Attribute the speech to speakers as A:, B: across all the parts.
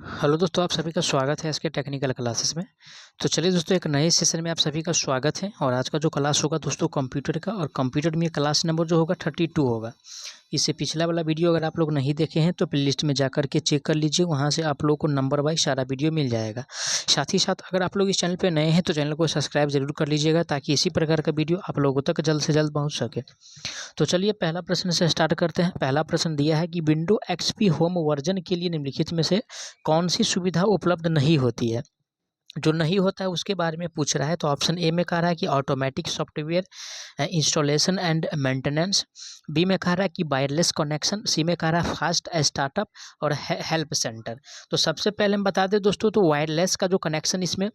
A: Hello दोस्तों, आप सभी का स्वागत है इसके टेक्निकल क्लासेस में। तो चलिए दोस्तों, एक नए सेशन में आप सभी का स्वागत है। और आज का जो क्लास होगा दोस्तों कंप्यूटर का, और कंप्यूटर में क्लास नंबर जो होगा 32 होगा। इससे पिछला वाला वीडियो अगर आप लोग नहीं देखे हैं तो प्लेलिस्ट में जाकर के चेक कर लीजिए, वहाँ से आप लोगों को नंबर वाइज सारा वीडियो मिल जाएगा। साथ ही साथ अगर आप लोग इस चैनल पर नए हैं तो चैनल को सब्सक्राइब जरूर कर लीजिएगा, ताकि इसी प्रकार का वीडियो आप लोगों तक जल्द से जल्द पहुँच सके। तो चलिए पहला प्रश्न से स्टार्ट करते हैं। पहला प्रश्न दिया है कि विंडो एक्सपी होम वर्जन के लिए निम्नलिखित में से कौन सी सुविधा उपलब्ध नहीं होती है। जो नहीं होता है उसके बारे में पूछ रहा है। तो ऑप्शन ए में कह रहा है कि automatic software installation and maintenance, B में कह रहा है कि वायरलेस कनेक्शन, सी में कह रहा है फास्ट स्टार्टअप, और हेल्प सेंटर। तो सबसे पहले हम बता दें दोस्तों, तो वायरलेस का जो कनेक्शन इसमें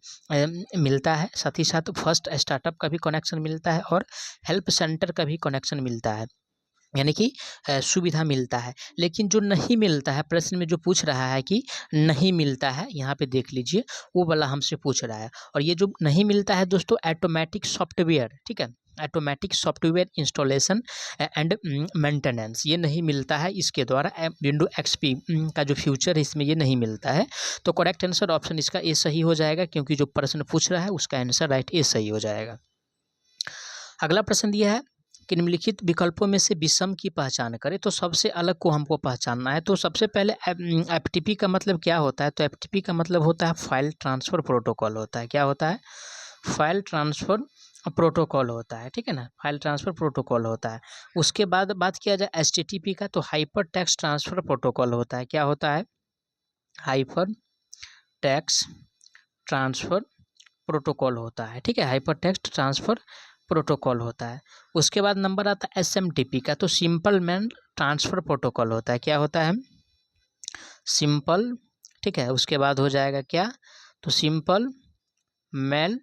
A: मिलता है, साथ ही साथ फर्स्ट स्टार्टअप का भी कनेक्शन मिलता है, और हेल्प सेंटर का भी कनेक्शन मिलता है, यानी कि सुविधा मिलता है। लेकिन जो नहीं मिलता है, प्रश्न में जो पूछ रहा है कि नहीं मिलता है, यहाँ पे देख लीजिए वो वाला हमसे पूछ रहा है। और ये जो नहीं मिलता है दोस्तों, ऑटोमेटिक सॉफ्टवेयर, ठीक है, automatic software installation and maintenance, ये नहीं मिलता है इसके द्वारा। विंडो एक्सपी का जो फ्यूचर है इसमें ये नहीं मिलता है। तो करेक्ट आंसर ऑप्शन इसका ए सही हो जाएगा, क्योंकि जो प्रश्न पूछ रहा है उसका आंसर राइट ए सही हो जाएगा। अगला प्रश्न दिया है कि निम्नलिखित विकल्पों में से विषम की पहचान करें। तो सबसे अलग को हमको पहचानना है। तो सबसे पहले एफटीपी का मतलब क्या होता है। तो एफटीपी का मतलब होता है फाइल ट्रांसफ़र प्रोटोकॉल होता है। क्या होता है? फाइल ट्रांसफ़र प्रोटोकॉल होता है, ठीक है ना, फाइल ट्रांसफ़र प्रोटोकॉल होता है। उसके बाद बात किया जाए एचटीटीपी का, तो हाइपर टेक्स्ट ट्रांसफ़र प्रोटोकॉल होता है। क्या होता है? हाइपर टेक्स्ट ट्रांसफ़र प्रोटोकॉल होता है, ठीक है, हाइपर टेक्स्ट ट्रांसफ़र प्रोटोकॉल होता है। उसके बाद नंबर आता है एसएमटीपी का, तो सिंपल मेल ट्रांसफ़र प्रोटोकॉल होता है। क्या होता है? सिंपल, ठीक है। उसके बाद हो जाएगा क्या? तो सिंपल मेल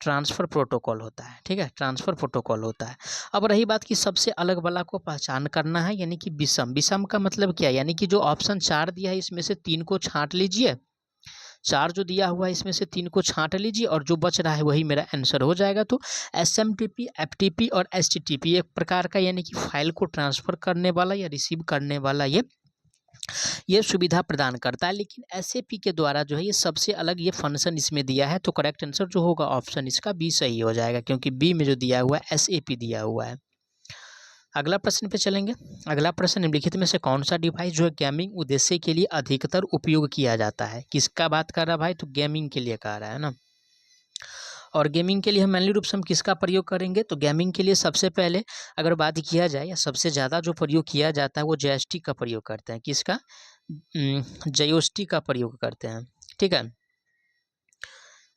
A: ट्रांसफ़र प्रोटोकॉल होता है, ठीक है, ट्रांसफ़र प्रोटोकॉल होता है। अब रही बात कि सबसे अलग वाला को पहचान करना है, यानी कि विषम। विषम का मतलब क्या है? यानी कि जो ऑप्शन 4 दिया है इसमें से 3 को छांट लीजिए, 4 जो दिया हुआ है इसमें से 3 को छांट लीजिए, और जो बच रहा है वही मेरा आंसर हो जाएगा। तो एसएमटीपी, एफटीपी और एचटीटीपी एक प्रकार का, यानी कि फाइल को ट्रांसफ़र करने वाला या रिसीव करने वाला ये सुविधा प्रदान करता है। लेकिन एसएपी के द्वारा जो है ये सबसे अलग ये फंक्शन इसमें दिया है। तो करेक्ट आंसर जो होगा ऑप्शन इसका बी सही हो जाएगा, क्योंकि बी में जो दिया हुआ है एसएपी दिया हुआ है। अगला प्रश्न पे चलेंगे। अगला प्रश्न निम्नलिखित में से कौन सा डिवाइस जो है गेमिंग उद्देश्य के लिए अधिकतर उपयोग किया जाता है। किसका बात कर रहा है भाई? तो गेमिंग के लिए कह रहा है ना। और गेमिंग के लिए हम मेनली रूप से हम किसका प्रयोग करेंगे? तो गेमिंग के लिए सबसे पहले अगर बात किया जाए, या सबसे ज़्यादा जो प्रयोग किया जाता है वो जॉयस्टिक का प्रयोग करते हैं। किसका? जॉयस्टिक का प्रयोग करते हैं, ठीक है,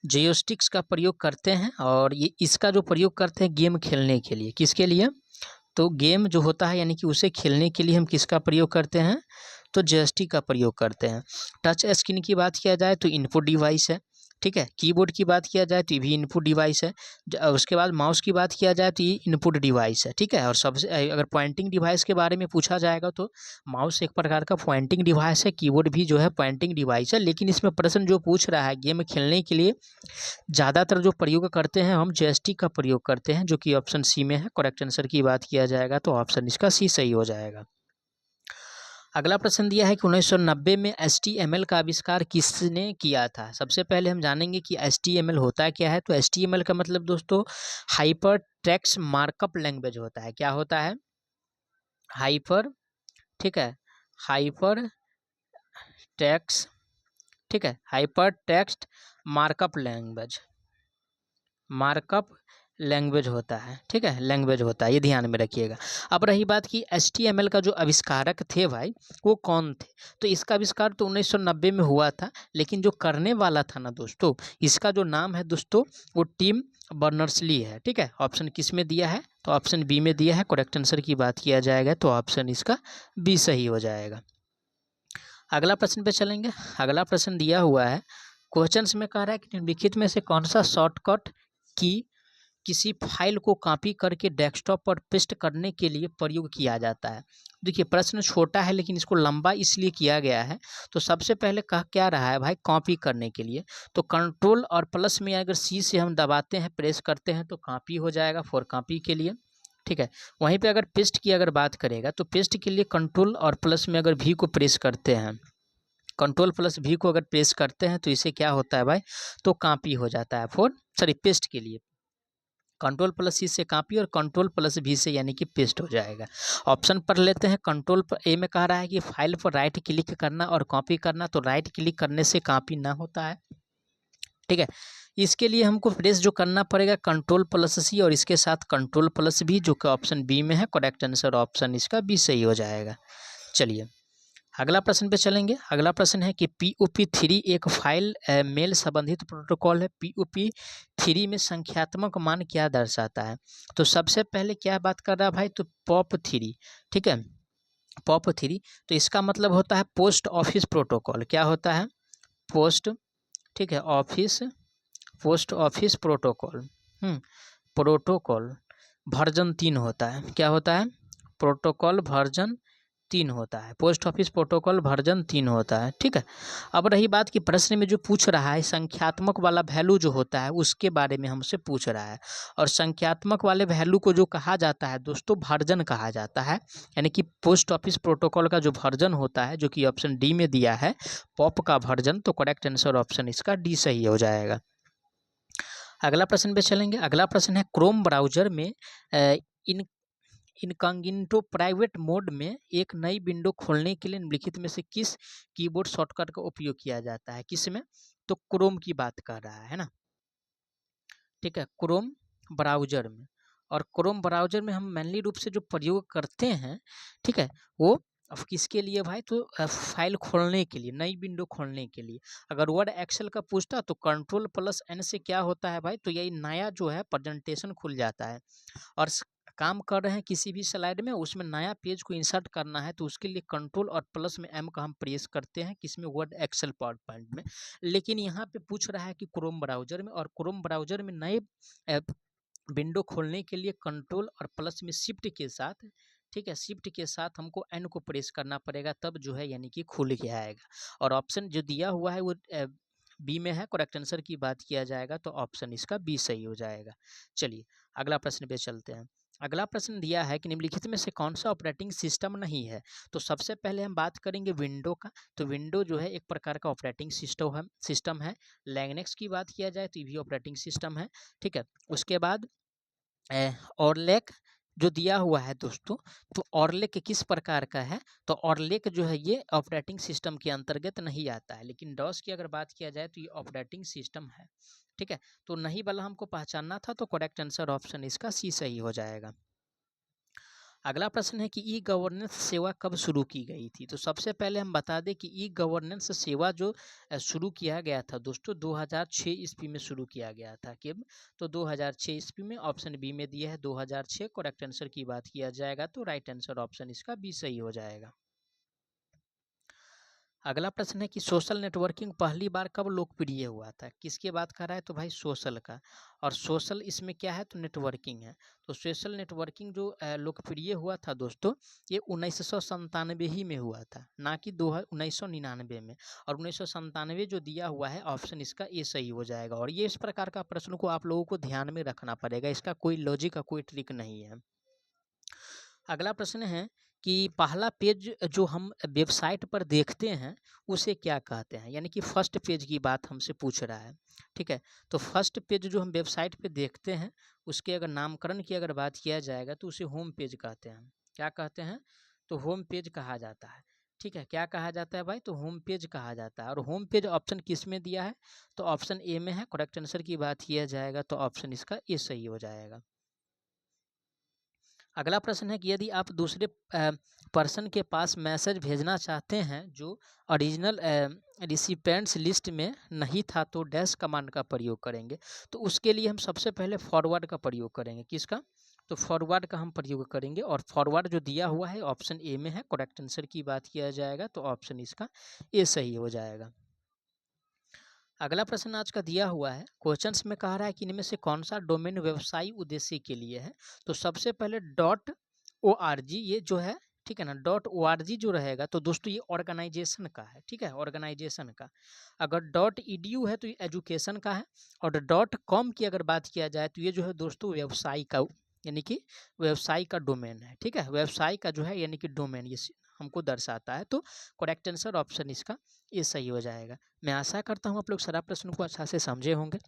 A: जॉयस्टिक्स का प्रयोग करते हैं। और ये इसका जो प्रयोग करते हैं गेम खेलने के लिए। किसके लिए? तो गेम जो होता है, यानी कि उसे खेलने के लिए हम किसका प्रयोग करते हैं? तो जॉयस्टिक का प्रयोग करते हैं। टच स्क्रीन की बात किया जाए तो इनपुट डिवाइस है, ठीक है। कीबोर्ड की बात किया जाए तो ये भी इनपुट डिवाइस है। उसके बाद माउस की बात किया जाए तो ये इनपुट डिवाइस है, ठीक है। और सबसे अगर पॉइंटिंग डिवाइस के बारे में पूछा जाएगा तो माउस एक प्रकार का पॉइंटिंग डिवाइस है, कीबोर्ड भी जो है पॉइंटिंग डिवाइस है। लेकिन इसमें प्रश्न जो पूछ रहा है, गेम खेलने के लिए ज़्यादातर जो प्रयोग करते हैं हम जॉयस्टिक का प्रयोग करते हैं, जो कि ऑप्शन सी में है। करेक्ट आंसर की बात किया जाएगा तो ऑप्शन इसका सी सही हो जाएगा। अगला प्रश्न दिया है कि 1990 में HTML का आविष्कार किसने किया था। सबसे पहले हम जानेंगे कि HTML होता क्या है। तो HTML का मतलब दोस्तों हाइपर टेक्स्ट मार्कअप लैंग्वेज होता है। क्या होता है? हाइपर, ठीक है, हाइपर टेक्स्ट, ठीक है, hyper text markup language, markup language होता है, ठीक है, लैंग्वेज होता है, ये ध्यान में रखिएगा। अब रही बात कि HTML का जो आविष्कारक थे भाई वो कौन थे। तो इसका आविष्कार तो 1990 में हुआ था, लेकिन जो करने वाला था ना दोस्तों, इसका जो नाम है दोस्तों वो टिम बर्नर्स-ली है, ठीक है। ऑप्शन किस में दिया है? तो ऑप्शन बी में दिया है। करेक्ट आंसर की बात किया जाएगा तो ऑप्शन इसका बी सही हो जाएगा। अगला प्रश्न पे चलेंगे। अगला प्रश्न दिया हुआ है, क्वेश्चंस में कह रहा है कि निम्नलिखित में से कौन सा शॉर्टकट की किसी फाइल को कॉपी करके डेस्कटॉप पर पेस्ट करने के लिए प्रयोग किया जाता है। देखिए प्रश्न छोटा है लेकिन इसको लंबा इसलिए किया गया है। तो सबसे पहले कह क्या रहा है भाई? कॉपी करने के लिए। तो कंट्रोल और प्लस में अगर सी से हम दबाते हैं, प्रेस करते हैं तो कॉपी हो जाएगा, फॉर कॉपी के लिए, ठीक है। वहीं पे अगर पेस्ट की अगर बात करेगा तो पेस्ट के लिए कंट्रोल और प्लस में अगर भी को प्रेस करते हैं, कंट्रोल प्लस भी को अगर प्रेस करते हैं तो इसे क्या होता है भाई, तो कॉपी हो जाता है पेस्ट के लिए कंट्रोल प्लस सी से कॉपी और कंट्रोल प्लस भी से यानी कि पेस्ट हो जाएगा। ऑप्शन पढ़ लेते हैं। कंट्रोल पर ए में कह रहा है कि फाइल पर राइट क्लिक करना और कॉपी करना, तो राइट क्लिक करने से कॉपी ना होता है, ठीक है। इसके लिए हमको प्रेस जो करना पड़ेगा कंट्रोल प्लस सी और इसके साथ कंट्रोल प्लस बी, जो कि ऑप्शन बी में है। करेक्ट आंसर ऑप्शन इसका बी सही हो जाएगा। चलिए अगला प्रश्न पे चलेंगे। अगला प्रश्न है कि POP3 एक फाइल मेल संबंधित प्रोटोकॉल है। POP3 में संख्यात्मक मान क्या दर्शाता है? तो सबसे पहले क्या बात कर रहा है भाई, तो POP3, ठीक है। POP3 तो इसका मतलब होता है पोस्ट ऑफिस प्रोटोकॉल। क्या होता है? पोस्ट, ठीक है, post office protocol. Protocol version 3 होता है। क्या होता है? प्रोटोकॉल वर्जन 3 होता है। पोस्ट ऑफिस प्रोटोकॉल वर्जन 3 होता है, ठीक है। अब रही बात कि प्रश्न में जो पूछ रहा है संख्यात्मक वाला वैल्यू जो होता है उसके बारे में हमसे पूछ रहा है, और संख्यात्मक वाले वैल्यू को जो कहा जाता है दोस्तों वर्जन कहा जाता है। यानी कि पोस्ट ऑफिस प्रोटोकॉल का जो वर्जन होता है, जो कि ऑप्शन डी में दिया है पॉप का वर्जन, तो करेक्ट आंसर ऑप्शन इसका डी सही हो जाएगा। अगला प्रश्न पे चलेंगे। अगला प्रश्न है क्रोम ब्राउजर में इन इनकॉग्निटो प्राइवेट मोड में एक नई विंडो खोलने के लिए निम्नलिखित में से किस कीबोर्ड शॉर्टकट का उपयोग किया जाता है? किस में? तो क्रोम की बात कर रहा है ना, ठीक है, क्रोम ब्राउजर में। और क्रोम ब्राउजर में हम मेनली रूप से जो प्रयोग करते हैं, ठीक है, वो अब किसके लिए भाई, तो फाइल खोलने के लिए, नई विंडो खोलने के लिए। अगर वर्ड एक्सेल का पूछता तो कंट्रोल प्लस एन से क्या होता है भाई, तो यही नया जो है प्रेजेंटेशन खुल जाता है। और काम कर रहे हैं किसी भी स्लाइड में, उसमें नया पेज को इंसर्ट करना है तो उसके लिए कंट्रोल और प्लस में एम का हम प्रेस करते हैं, किसमें? वर्ड एक्सेल पावर पॉइंट में। लेकिन यहाँ पे पूछ रहा है कि क्रोम ब्राउजर में, और क्रोम ब्राउजर में नए विंडो खोलने के लिए कंट्रोल और प्लस में शिफ्ट के साथ, ठीक है, शिफ्ट के साथ हमको एन को प्रेस करना पड़ेगा, तब जो है यानी कि खुल के आएगा। और ऑप्शन जो दिया हुआ है वो बी में है। करेक्ट आंसर की बात किया जाएगा तो ऑप्शन इसका बी सही हो जाएगा। चलिए अगला प्रश्न पे चलते हैं। अगला प्रश्न दिया है कि निम्नलिखित में से कौन सा ऑपरेटिंग सिस्टम नहीं है? तो सबसे पहले हम बात करेंगे विंडो का। तो विंडो जो है एक प्रकार का ऑपरेटिंग सिस्टम है। लिनक्स की बात किया जाए तो ये भी ऑपरेटिंग सिस्टम है, ठीक है। उसके बाद ऑरलेक जो दिया हुआ है दोस्तों, तो ऑरलेक किस प्रकार का है? तो ऑरलेक जो है ये ऑपरेटिंग सिस्टम के अंतर्गत नहीं आता है, लेकिन डॉस की अगर बात किया जाए तो ये ऑपरेटिंग सिस्टम है, ठीक है। तो नहीं वाला हमको पहचानना था, तो करेक्ट आंसर ऑप्शन इसका सी सही हो जाएगा। अगला प्रश्न है कि ई गवर्नेंस सेवा कब शुरू की गई थी? तो सबसे पहले हम बता दें कि ई गवर्नेंस सेवा जो शुरू किया गया था दोस्तों 2006 ईस्वी में शुरू किया गया था। कब? तो 2006 ईस्वी में। ऑप्शन बी में दिया है 2006। करेक्ट आंसर की बात किया जाएगा तो राइट आंसर ऑप्शन इसका बी सही हो जाएगा। अगला प्रश्न है कि सोशल नेटवर्किंग पहली बार कब लोकप्रिय हुआ था? किसकी बात कर रहा है? तो भाई सोशल का। और सोशल इसमें क्या है? तो नेटवर्किंग है। तो सोशल नेटवर्किंग जो लोकप्रिय हुआ था दोस्तों, ये 1997 ही में हुआ था, ना कि 1999 में। और 1997 जो दिया हुआ है ऑप्शन इसका ए सही हो जाएगा। और ये इस प्रकार का प्रश्न को आप लोगों को ध्यान में रखना पड़ेगा, इसका कोई लॉजिक का कोई ट्रिक नहीं है। अगला प्रश्न है कि पहला पेज जो हम वेबसाइट पर देखते हैं उसे क्या कहते हैं? यानी कि फर्स्ट पेज की बात हमसे पूछ रहा है, ठीक है। तो फर्स्ट पेज जो हम वेबसाइट पे देखते हैं उसके अगर नामकरण की अगर बात किया जाएगा तो उसे होम पेज कहते हैं। क्या कहते हैं? तो होम पेज कहा जाता है, ठीक है। क्या कहा जाता है भाई? तो होम पेज कहा जाता है। और होम पेज ऑप्शन किस में दिया है? तो ऑप्शन ए में है। करेक्ट आंसर की बात किया जाएगा तो ऑप्शन इसका ए सही हो जाएगा। अगला प्रश्न है कि यदि आप दूसरे पर्सन के पास मैसेज भेजना चाहते हैं जो ओरिजिनल रिसिपेंट्स लिस्ट में नहीं था तो डैश कमांड का प्रयोग करेंगे। तो उसके लिए हम सबसे पहले फॉरवर्ड का प्रयोग करेंगे। किसका? तो फॉरवर्ड का हम प्रयोग करेंगे। और फॉरवर्ड जो दिया हुआ है ऑप्शन ए में है। करेक्ट आंसर की बात किया जाएगा तो ऑप्शन इसका ए सही हो जाएगा। अगला प्रश्न आज का दिया हुआ है, क्वेश्चंस में कह रहा है कि इनमें से कौन सा डोमेन व्यवसायी उद्देश्य के लिए है? तो सबसे पहले .org ये जो है, ठीक है ना, .org जो रहेगा तो दोस्तों ये ऑर्गेनाइजेशन का है, ठीक है, ऑर्गेनाइजेशन का। अगर .edu है तो ये एजुकेशन का है। और .com की अगर बात किया जाए तो ये जो है दोस्तों व्यवसाय का, यानी कि व्यवसाय का डोमेन है, ठीक है, व्यवसाय का जो है यानी कि डोमेन ये हमको दर्शाता है। तो करेक्ट आंसर ऑप्शन इसका ये सही हो जाएगा। मैं आशा करता हूँ आप लोग सारा प्रश्न को अच्छा से समझे होंगे।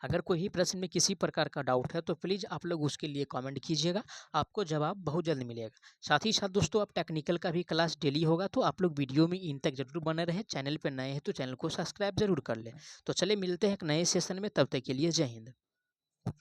A: अगर कोई ही प्रश्न में किसी प्रकार का डाउट है तो प्लीज़ आप लोग उसके लिए कमेंट कीजिएगा, आपको जवाब बहुत जल्द मिलेगा। साथ ही साथ दोस्तों अब टेक्निकल का भी क्लास डेली होगा, तो आप लोग वीडियो में इन तक जरूर बने रहें। चैनल पर नए हैं तो चैनल को सब्सक्राइब जरूर कर लें। तो चलिए मिलते हैं एक नए सेशन में, तब तक के लिए जय हिंद।